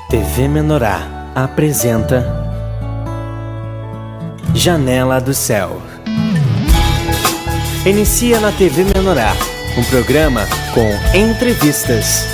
TV Menorá apresenta Janela do Céu. Inicia na TV Menorá um programa com entrevistas.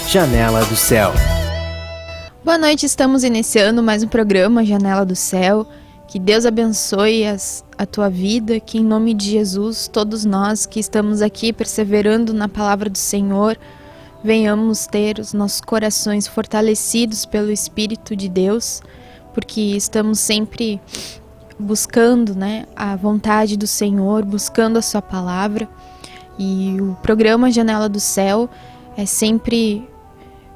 Janela do Céu. Boa noite, estamos iniciando mais um programa Janela do Céu. Que Deus abençoe a tua vida, que em nome de Jesus, todos nós que estamos aqui perseverando na palavra do Senhor, venhamos ter os nossos corações fortalecidos pelo Espírito de Deus, porque estamos sempre buscando, a vontade do Senhor, buscando a sua palavra. E o programa Janela do Céu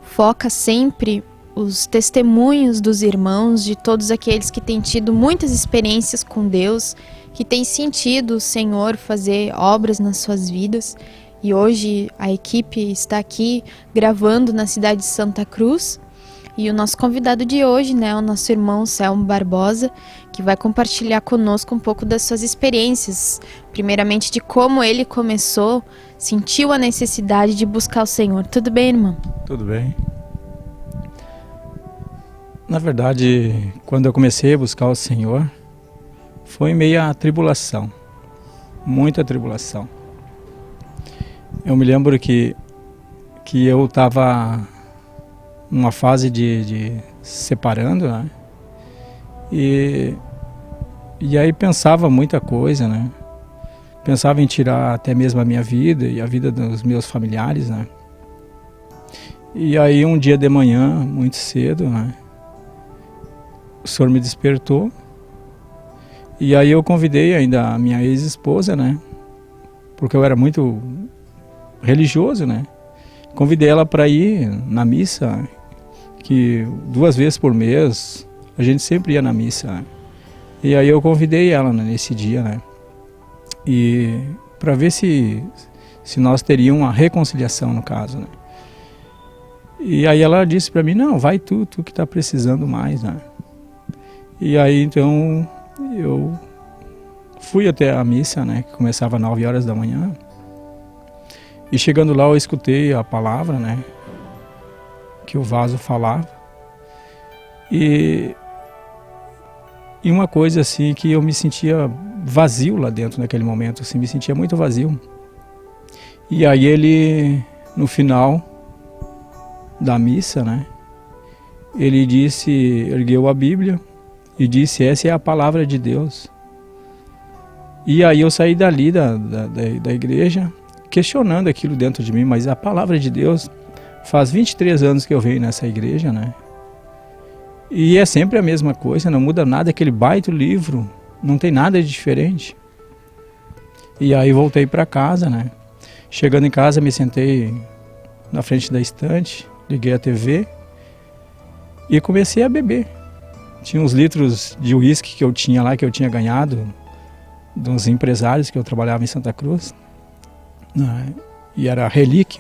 foca sempre os testemunhos dos irmãos, de todos aqueles que têm tido muitas experiências com Deus, que têm sentido o Senhor fazer obras nas suas vidas. E hoje a equipe está aqui gravando na cidade de Santa Cruz. E o nosso convidado de hoje, o nosso irmão Selmo Barbosa, que vai compartilhar conosco um pouco das suas experiências. Primeiramente de como ele começou, sentiu a necessidade de buscar o Senhor. Tudo bem, irmão? Tudo bem. Na verdade, quando eu comecei a buscar o Senhor, foi meio a tribulação, muita tribulação. Eu me lembro que eu estava numa fase de separando, E aí pensava muita coisa, Pensava em tirar até mesmo a minha vida e a vida dos meus familiares, E aí um dia de manhã, muito cedo, o Senhor me despertou. E aí eu convidei ainda a minha ex-esposa, Porque eu era muito religioso, Convidei ela para ir na missa, que 2 vezes por mês a gente sempre ia na missa. E aí eu convidei ela nesse dia, E para ver se nós teríamos uma reconciliação no caso, E aí ela disse para mim: não, vai tu que está precisando mais, E aí então eu fui até a missa, que começava às 9 horas da manhã. E chegando lá eu escutei a palavra, que o vaso falava. E uma coisa assim que eu me sentia vazio lá dentro naquele momento, assim, me sentia muito vazio. E aí ele, no final da missa, ele disse, ergueu a Bíblia e disse: essa é a palavra de Deus. E aí eu saí dali da igreja questionando aquilo dentro de mim, mas a palavra de Deus, faz 23 anos que eu venho nessa igreja, E é sempre a mesma coisa, não muda nada, aquele baita livro, não tem nada de diferente. E aí voltei para casa, Chegando em casa me sentei na frente da estante, liguei a TV e comecei a beber. Tinha uns litros de uísque que eu tinha lá, que eu tinha ganhado de uns empresários que eu trabalhava em Santa Cruz, e era relíquia.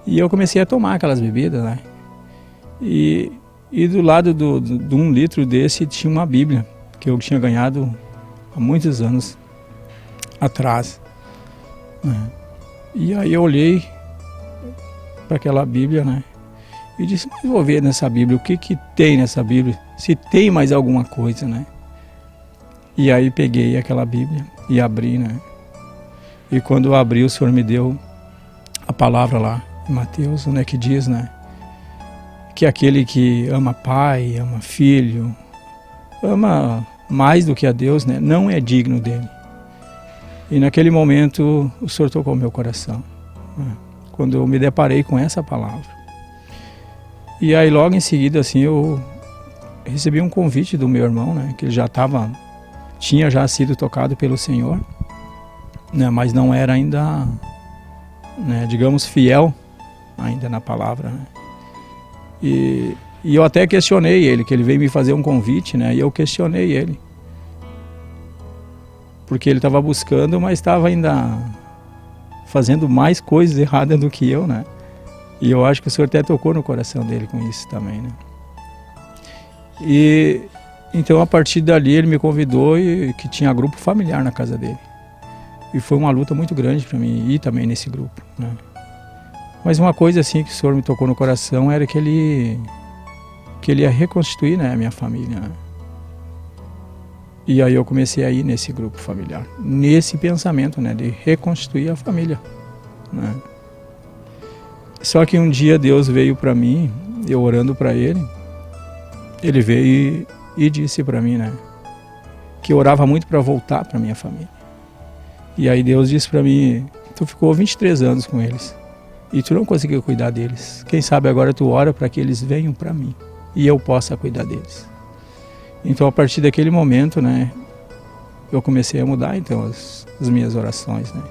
E eu comecei a tomar aquelas bebidas, E do lado de 1 litro desse tinha uma Bíblia, que eu tinha ganhado há muitos anos atrás. E aí eu olhei para aquela Bíblia, e disse: mas vou ver nessa Bíblia, o que tem nessa Bíblia, se tem mais alguma coisa, E aí peguei aquela Bíblia e abri, E quando eu abri, o Senhor me deu a palavra lá em Mateus, que diz, que aquele que ama pai, ama filho, ama mais do que a Deus, não é digno dele. E naquele momento o Senhor tocou meu coração, quando eu me deparei com essa palavra. E aí logo em seguida, assim, eu recebi um convite do meu irmão, que ele tinha já sido tocado pelo Senhor, mas não era ainda, digamos, fiel ainda na palavra, E eu até questionei ele, que ele veio me fazer um convite, e eu questionei ele. Porque ele estava buscando, mas estava ainda fazendo mais coisas erradas do que eu, E eu acho que o Senhor até tocou no coração dele com isso também, E então a partir dali ele me convidou, e que tinha grupo familiar na casa dele. E foi uma luta muito grande para mim ir também nesse grupo, Mas uma coisa assim que o Senhor me tocou no coração era que Ele ia reconstituir, né, a minha família, né? E aí eu comecei a ir nesse grupo familiar, nesse pensamento, né, de reconstituir a família, né? Só que um dia Deus veio para mim, eu orando para Ele veio e disse para mim, né, que eu orava muito para voltar para minha família. E aí Deus disse para mim: tu ficou 23 anos com eles e tu não conseguiu cuidar deles. Quem sabe agora tu ora para que eles venham para mim e eu possa cuidar deles. Então, a partir daquele momento, né, eu comecei a mudar, então, as minhas orações, né.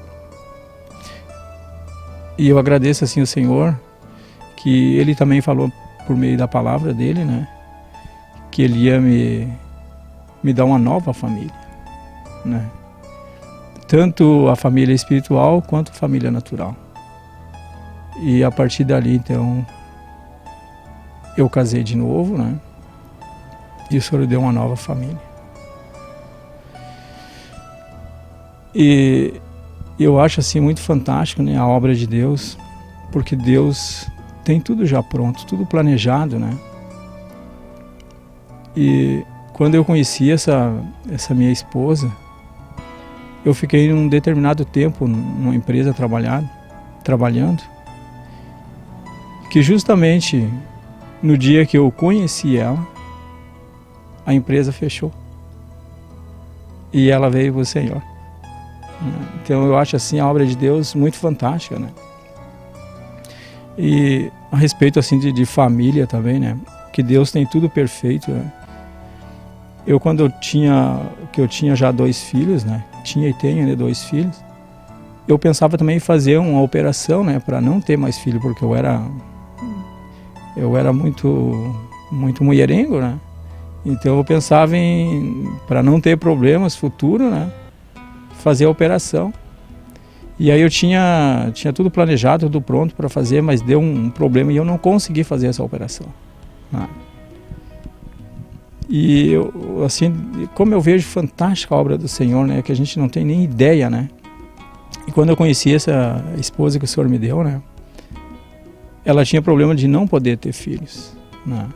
E eu agradeço, assim, ao Senhor, que Ele também falou por meio da palavra dEle, né, que Ele ia me dar uma nova família, né. Tanto a família espiritual, quanto a família natural. E a partir dali, então, eu casei de novo, né. E o Senhor deu uma nova família. E eu acho assim muito fantástico, né, a obra de Deus, porque Deus tem tudo já pronto, tudo planejado, né? E quando eu conheci essa minha esposa, eu fiquei um determinado tempo numa empresa trabalhando, que justamente no dia que eu conheci ela, a empresa fechou e ela veio para o Senhor. Então eu acho assim a obra de Deus muito fantástica, né? E a respeito assim de família também, né? Que Deus tem tudo perfeito, né? Quando eu tinha já 2 filhos, né? Tinha e tenho ainda 2 filhos. Eu pensava também em fazer uma operação, né? Para não ter mais filho, porque eu era muito mulherengo, né? Então eu pensava para não ter problemas futuros, né, fazer a operação. E aí eu tinha tudo planejado, tudo pronto para fazer, mas deu um problema e eu não consegui fazer essa operação, né? E eu, assim, como eu vejo fantástica a obra do Senhor, né, que a gente não tem nem ideia, né? E quando eu conheci essa esposa que o Senhor me deu, né, ela tinha problema de não poder ter filhos, né?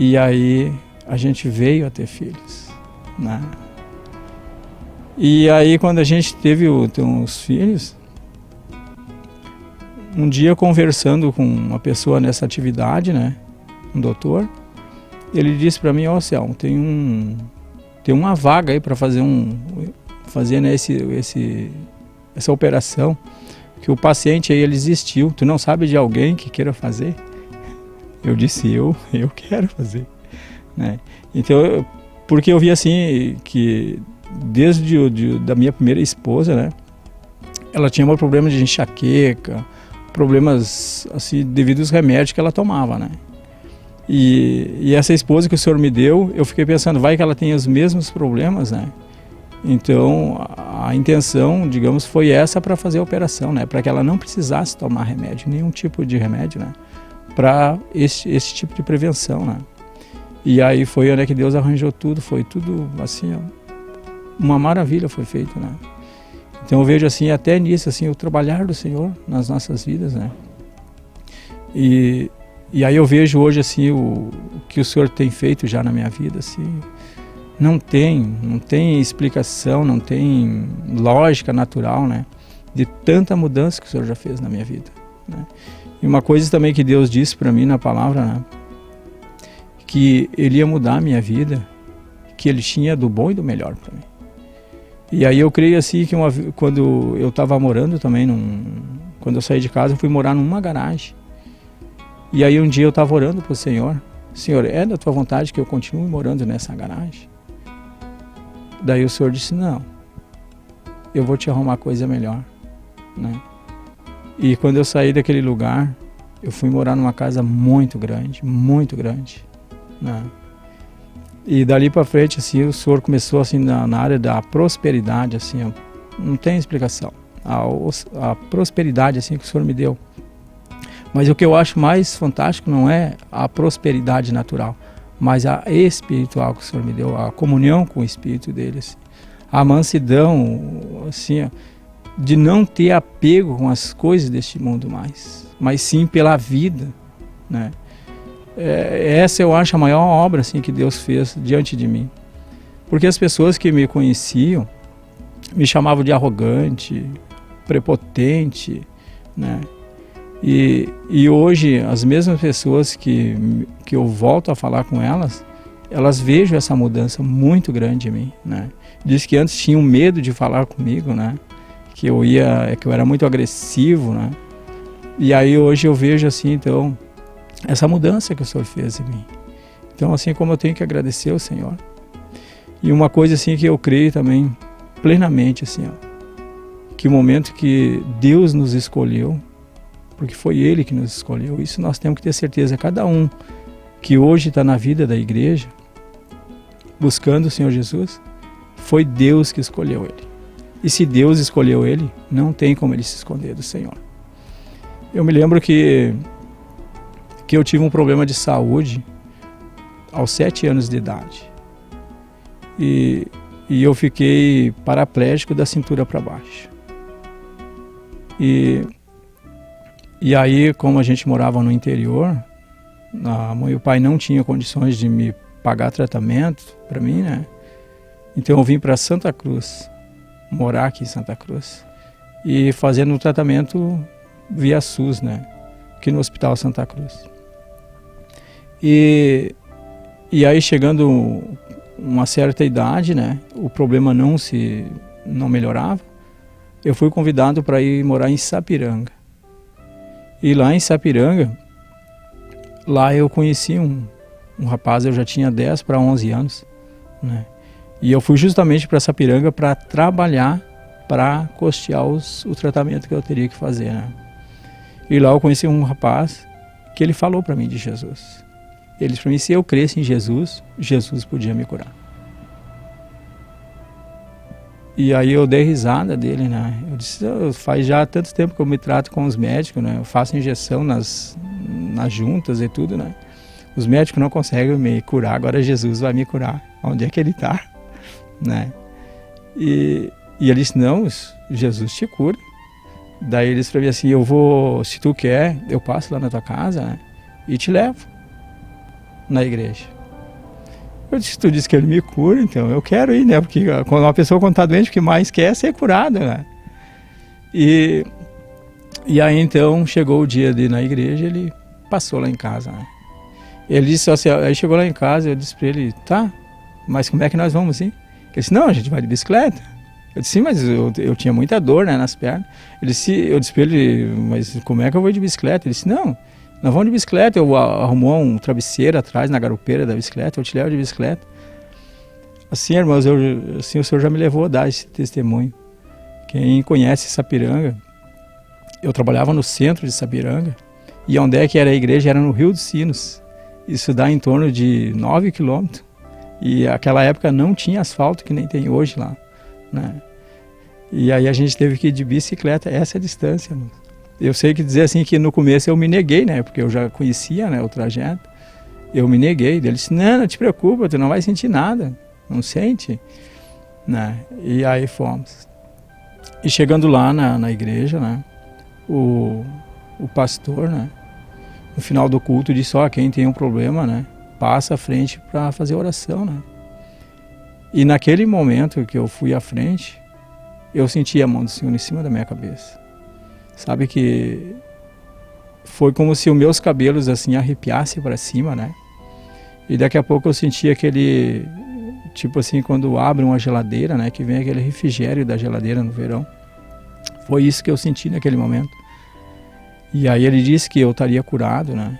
E aí a gente veio a ter filhos, né? E aí quando a gente teve os filhos, um dia conversando com uma pessoa nessa atividade, né, um doutor, ele disse para mim: ó, Selmo, tem uma vaga aí para fazer né, essa operação, que o paciente aí ele existiu, tu não sabe de alguém que queira fazer? Eu disse: eu quero fazer, né? Então, porque eu vi assim que desde da minha primeira esposa, né, ela tinha um problema de enxaqueca, problemas assim devido aos remédios que ela tomava, né? E essa esposa que o Senhor me deu, eu fiquei pensando, vai que ela tem os mesmos problemas, né? Então a intenção, digamos, foi essa para fazer a operação, né? Para que ela não precisasse tomar remédio, nenhum tipo de remédio, né? Para esse tipo de prevenção, né? E aí foi onde que Deus arranjou tudo, foi tudo assim, uma maravilha foi feito, né? Então eu vejo assim, até nisso, assim, o trabalhar do Senhor nas nossas vidas, né? E aí eu vejo hoje assim o que o Senhor tem feito já na minha vida, assim, não tem explicação, não tem lógica natural, né? De tanta mudança que o Senhor já fez na minha vida, né? E uma coisa também que Deus disse para mim na palavra, né, que Ele ia mudar a minha vida, que Ele tinha do bom e do melhor para mim. E aí eu creio assim que quando eu estava morando também, quando eu saí de casa, eu fui morar numa garagem. E aí um dia eu estava orando para o Senhor: Senhor, é da Tua vontade que eu continue morando nessa garagem? Daí o Senhor disse: não, eu vou te arrumar coisa melhor, né? E quando eu saí daquele lugar, eu fui morar numa casa muito grande, né? E dali para frente, assim, o Senhor começou assim na área da prosperidade, assim, ó, não tem explicação. A prosperidade assim que o Senhor me deu. Mas o que eu acho mais fantástico não é a prosperidade natural, mas a espiritual que o Senhor me deu, a comunhão com o Espírito dele, assim, a mansidão, assim, ó, de não ter apego com as coisas deste mundo mais, mas sim pela vida, né? Essa eu acho a maior obra assim, que Deus fez diante de mim. Porque as pessoas que me conheciam me chamavam de arrogante, prepotente, né? E hoje as mesmas pessoas que eu volto a falar com elas vejam essa mudança muito grande em mim, né? Diz que antes tinham medo de falar comigo, né? Que eu era muito agressivo, né? E aí hoje eu vejo assim, então, essa mudança que o Senhor fez em mim. Então, assim como eu tenho que agradecer ao Senhor. E uma coisa assim que eu creio também plenamente, assim, ó, que o momento que Deus nos escolheu, porque foi Ele que nos escolheu, isso nós temos que ter certeza. Cada um que hoje está na vida da igreja, buscando o Senhor Jesus, foi Deus que escolheu ele. E se Deus escolheu ele, não tem como ele se esconder do Senhor. Eu me lembro que eu tive um problema de saúde aos 7 anos de idade. E eu fiquei paraplégico da cintura para baixo. E aí, como a gente morava no interior, a mãe e o pai não tinham condições de me pagar tratamento para mim, né? Então eu vim para Santa Cruz, morar aqui em Santa Cruz, e fazendo um tratamento via SUS, né? Aqui no Hospital Santa Cruz. E aí, chegando uma certa idade, né? O problema não melhorava. Eu fui convidado para ir morar em Sapiranga. E lá em Sapiranga, lá eu conheci um rapaz, eu já tinha 10 para 11 anos, né? E eu fui justamente para Sapiranga para trabalhar, para custear o tratamento que eu teria que fazer, né? E lá eu conheci um rapaz que ele falou para mim de Jesus. Ele disse para mim, se eu cresce em Jesus, Jesus podia me curar. E aí eu dei risada dele, né? Eu disse, faz já tanto tempo que eu me trato com os médicos, né? Eu faço injeção nas juntas e tudo, né? Os médicos não conseguem me curar, agora Jesus vai me curar. Onde é que ele está? Né? E ele disse, não, Jesus te cura. Daí ele disse para mim assim, se tu quer, eu passo lá na tua casa, né? E te levo na igreja. Eu disse, tu disse que ele me cura, então eu quero ir, né? Porque quando uma pessoa está doente, o que mais quer é ser curada, né? E aí então chegou o dia de ir na igreja, ele passou lá em casa, né? Ele disse assim, aí chegou lá em casa, eu disse para ele, tá, mas como é que nós vamos, hein? Ele disse, não, a gente vai de bicicleta. Eu disse, sim, mas eu tinha muita dor, né, nas pernas. Eu disse para ele, mas como é que eu vou de bicicleta? Ele disse, não, nós vamos de bicicleta. Eu arrumou um travesseiro atrás na garupeira da bicicleta, eu te levo de bicicleta. Assim, irmãos, assim, o Senhor já me levou a dar esse testemunho. Quem conhece Sapiranga, eu trabalhava no centro de Sapiranga, e onde é que era a igreja? Era no Rio dos Sinos. Isso dá em torno de 9 quilômetros. E naquela época não tinha asfalto que nem tem hoje lá, né? E aí a gente teve que ir de bicicleta essa distância, irmãos. Eu sei que dizer assim que no começo eu me neguei, né? Porque eu já conhecia, né, o trajeto. Eu me neguei. Ele disse, não te preocupa, tu não vai sentir nada. Não sente, né? E aí fomos. E chegando lá na igreja, né? O pastor, né? No final do culto disse, quem tem um problema, né? Passa à frente para fazer oração, né? E naquele momento que eu fui à frente, eu senti a mão do Senhor em cima da minha cabeça. Sabe que foi como se os meus cabelos assim arrepiassem para cima, né? E daqui a pouco eu senti aquele, tipo assim, quando abre uma geladeira, né? Que vem aquele refrigério da geladeira no verão. Foi isso que eu senti naquele momento. E aí ele disse que eu estaria curado, né?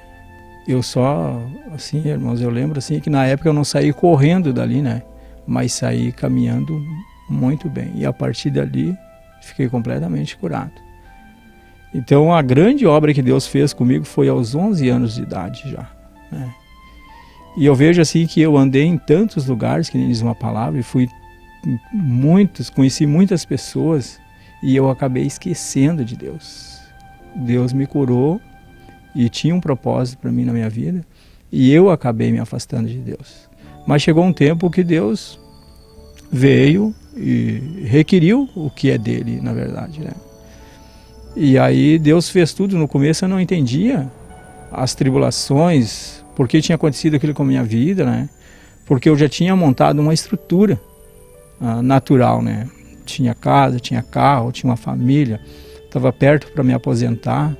Eu só, assim, irmãos, eu lembro assim que na época eu não saí correndo dali, né? Mas saí caminhando muito bem. E a partir dali, fiquei completamente curado. Então, a grande obra que Deus fez comigo foi aos 11 anos de idade já, né? E eu vejo assim que eu andei em tantos lugares, que nem diz uma palavra, e conheci muitas pessoas, e eu acabei esquecendo de Deus. Deus me curou e tinha um propósito para mim na minha vida, e eu acabei me afastando de Deus. Mas chegou um tempo que Deus veio e requiriu o que é dele, na verdade, né? E aí Deus fez tudo. No começo eu não entendia as tribulações, por que tinha acontecido aquilo com a minha vida, né? Porque eu já tinha montado uma estrutura natural, né? Tinha casa, tinha carro, tinha uma família, estava perto para me aposentar.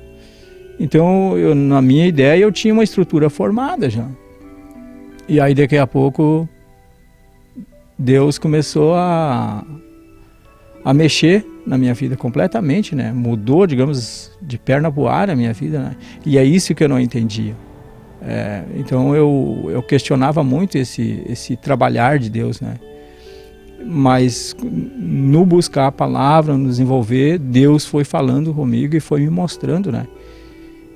Então, na minha ideia, eu tinha uma estrutura formada já. E aí, daqui a pouco, Deus começou a mexer na minha vida completamente, né? Mudou, digamos, de perna pro ar a minha vida, né? E é isso que eu não entendia. Então, eu questionava muito esse trabalhar de Deus, né? Mas no buscar a palavra, no desenvolver, Deus foi falando comigo e foi me mostrando, né?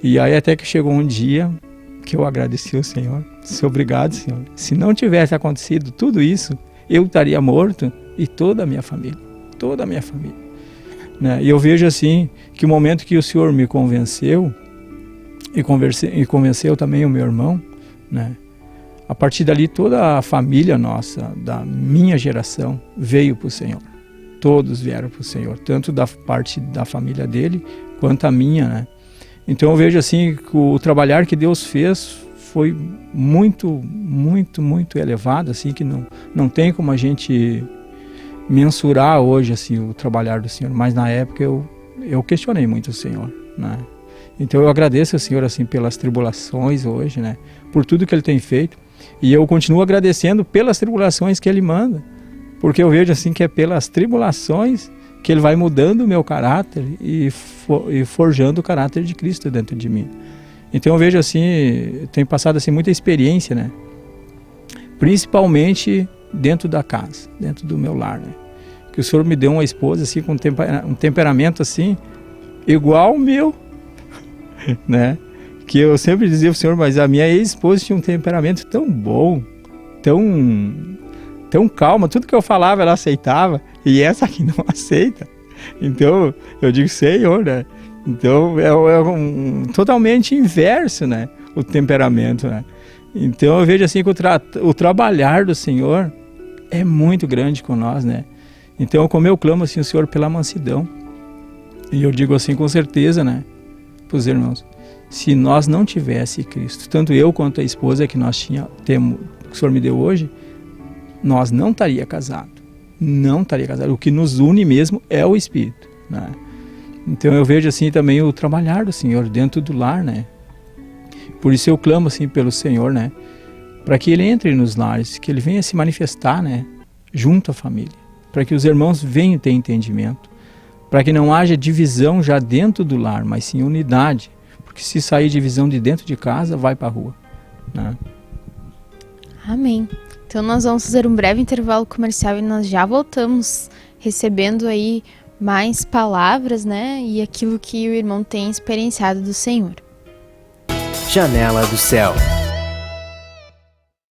E aí até que chegou um dia que eu agradeci ao Senhor. Disse, obrigado, Senhor. Se não tivesse acontecido tudo isso, eu estaria morto e toda a minha família, né? E eu vejo assim, que o momento que o Senhor me convenceu, e convenceu também o meu irmão, né? A partir dali toda a família nossa, da minha geração, veio para o Senhor. Todos vieram para o Senhor, tanto da parte da família dele, quanto a minha, né? Então eu vejo assim que o trabalhar que Deus fez foi muito, muito, muito elevado, assim, que não tem como a gente mensurar hoje assim, o trabalhar do Senhor. Mas na época eu questionei muito o Senhor, né? Então eu agradeço ao Senhor assim, pelas tribulações hoje, né? Por tudo que Ele tem feito. E eu continuo agradecendo pelas tribulações que Ele manda. Porque eu vejo assim que é pelas tribulações que Ele vai mudando o meu caráter e forjando o caráter de Cristo dentro de mim. Então eu vejo assim, tenho passado assim muita experiência, né? Principalmente dentro da casa, dentro do meu lar, né? Que o Senhor me deu uma esposa assim com um temperamento assim igual ao meu, né? Que eu sempre dizia ao Senhor, mas a minha ex-esposa tinha um temperamento tão bom, tão calma, tudo que eu falava ela aceitava, e essa aqui não aceita. Então eu digo, Senhor, né? Então é totalmente inverso, né? O temperamento, né? Então eu vejo assim que o trabalhar do Senhor é muito grande com nós, né? Então como eu clamo assim o Senhor pela mansidão, e eu digo assim com certeza, né? Para os irmãos, se nós não tivesse Cristo, tanto eu quanto a esposa que nós que o Senhor me deu hoje, nós não estaria casado. Não estaria casado. O que nos une mesmo é o Espírito, né? Então eu vejo assim também o trabalhar do Senhor dentro do lar, né? Por isso eu clamo assim pelo Senhor, né? Para que Ele entre nos lares, que Ele venha se manifestar, né? Junto à família. Para que os irmãos venham ter entendimento. Para que não haja divisão já dentro do lar, mas sim unidade. Porque se sair divisão de dentro de casa, vai para a rua, né? Amém. Então nós vamos fazer um breve intervalo comercial e nós já voltamos recebendo aí mais palavras, né? E aquilo que o irmão tem experienciado do Senhor. Janela do Céu.